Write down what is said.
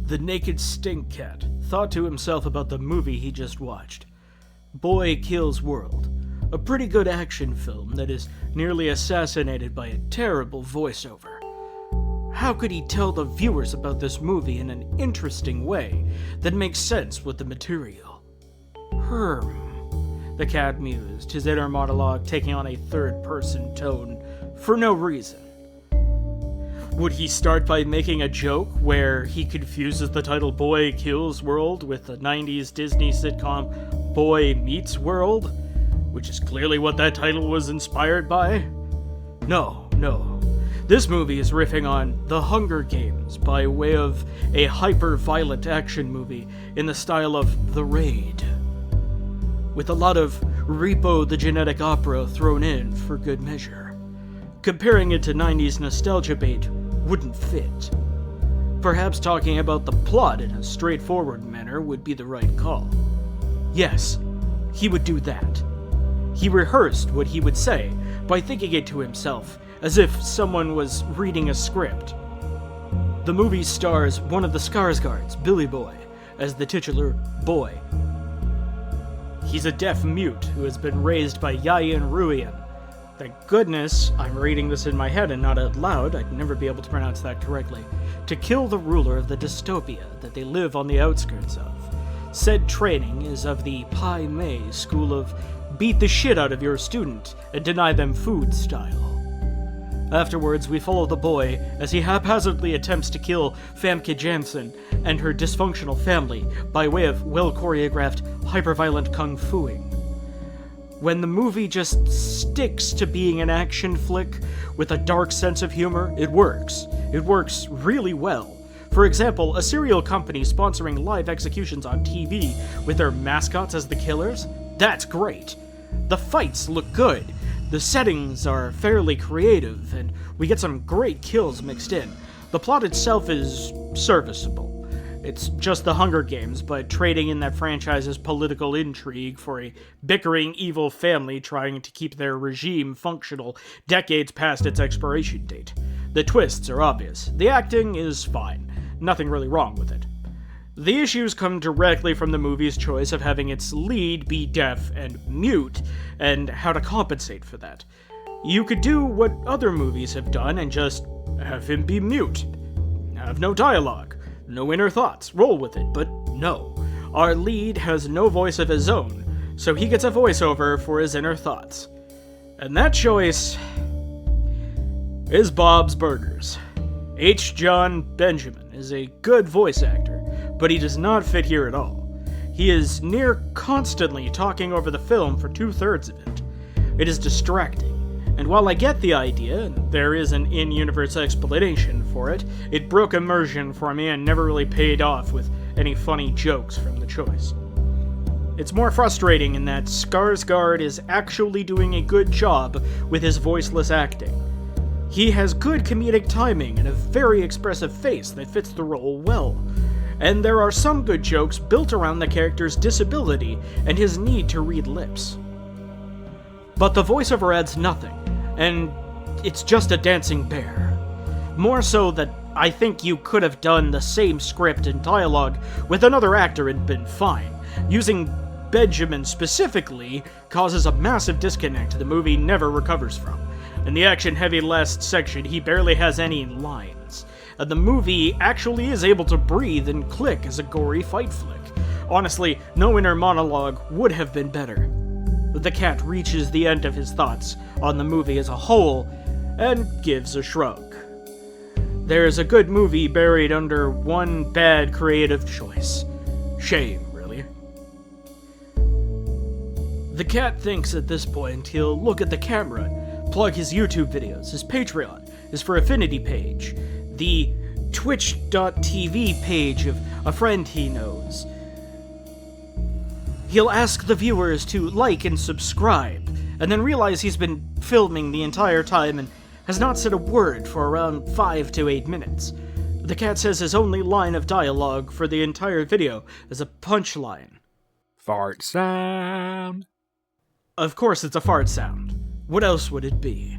The naked stink cat thought to himself about the movie he just watched. Boy Kills World, a pretty good action film that is nearly assassinated by a terrible voiceover. How could he tell the viewers about this movie in an interesting way that makes sense with the material? The cat mused, his inner monologue taking on a third-person tone for no reason. Would he start by making a joke where he confuses the title Boy Kills World with the 90s Disney sitcom Boy Meets World, which is clearly what that title was inspired by? No. This movie is riffing on The Hunger Games by way of a hyper-violent action movie in the style of The Raid, with a lot of Repo the Genetic Opera thrown in for good measure. Comparing it to 90s nostalgia bait wouldn't fit. Perhaps talking about the plot in a straightforward manner would be the right call. Yes, he would do that. He rehearsed what he would say by thinking it to himself, as if someone was reading a script. The movie stars one of the Skarsgårds, Billy Boy, as the titular boy. He's a deaf mute who has been raised by Yayan Ruyan. Thank goodness I'm reading this in my head and not out loud, I'd never be able to pronounce that correctly, to kill the ruler of the dystopia that they live on the outskirts of. Said training is of the Pai Mei school of beat the shit out of your student and deny them food style. Afterwards, we follow the boy as he haphazardly attempts to kill Famke Janssen and her dysfunctional family by way of well-choreographed, hyper-violent kung-fuing. When the movie just sticks to being an action flick with a dark sense of humor, it works. It works really well. For example, a cereal company sponsoring live executions on TV with their mascots as the killers? That's great. The fights look good. The settings are fairly creative, and we get some great kills mixed in. The plot itself is serviceable. It's just the Hunger Games, but trading in that franchise's political intrigue for a bickering evil family trying to keep their regime functional decades past its expiration date. The twists are obvious. The acting is fine. Nothing really wrong with it. The issues come directly from the movie's choice of having its lead be deaf and mute, and how to compensate for that. You could do what other movies have done and just have him be mute. Have no dialogue, no inner thoughts, roll with it, but no. Our lead has no voice of his own, so he gets a voiceover for his inner thoughts. And that choice is Bob's Burgers. H. John Benjamin is a good voice actor, but he does not fit here at all. He is near constantly talking over the film for 2/3 of it. It is distracting, and while I get the idea, and there is an in-universe explanation for it, it broke immersion for me and never really paid off with any funny jokes from the choice. It's more frustrating in that Skarsgård is actually doing a good job with his voiceless acting. He has good comedic timing and a very expressive face that fits the role well. And there are some good jokes built around the character's disability and his need to read lips. But the voiceover adds nothing, and it's just a dancing bear. More so that I think you could have done the same script and dialogue with another actor and been fine. Using Benjamin specifically causes a massive disconnect the movie never recovers from. In the action-heavy last section, he barely has any lines. And the movie actually is able to breathe and click as a gory fight flick. Honestly, no inner monologue would have been better. The cat reaches the end of his thoughts on the movie as a whole, and gives a shrug. There's a good movie buried under one bad creative choice. Shame, really. The cat thinks at this point he'll look at the camera, plug his YouTube videos, his Patreon, his For Affinity page, the Twitch.tv page of a friend he knows. He'll ask the viewers to like and subscribe, and then realize he's been filming the entire time and has not said a word for around 5 to 8 minutes. The cat says his only line of dialogue for the entire video is a punchline. Fart sound. Of course it's a fart sound. What else would it be?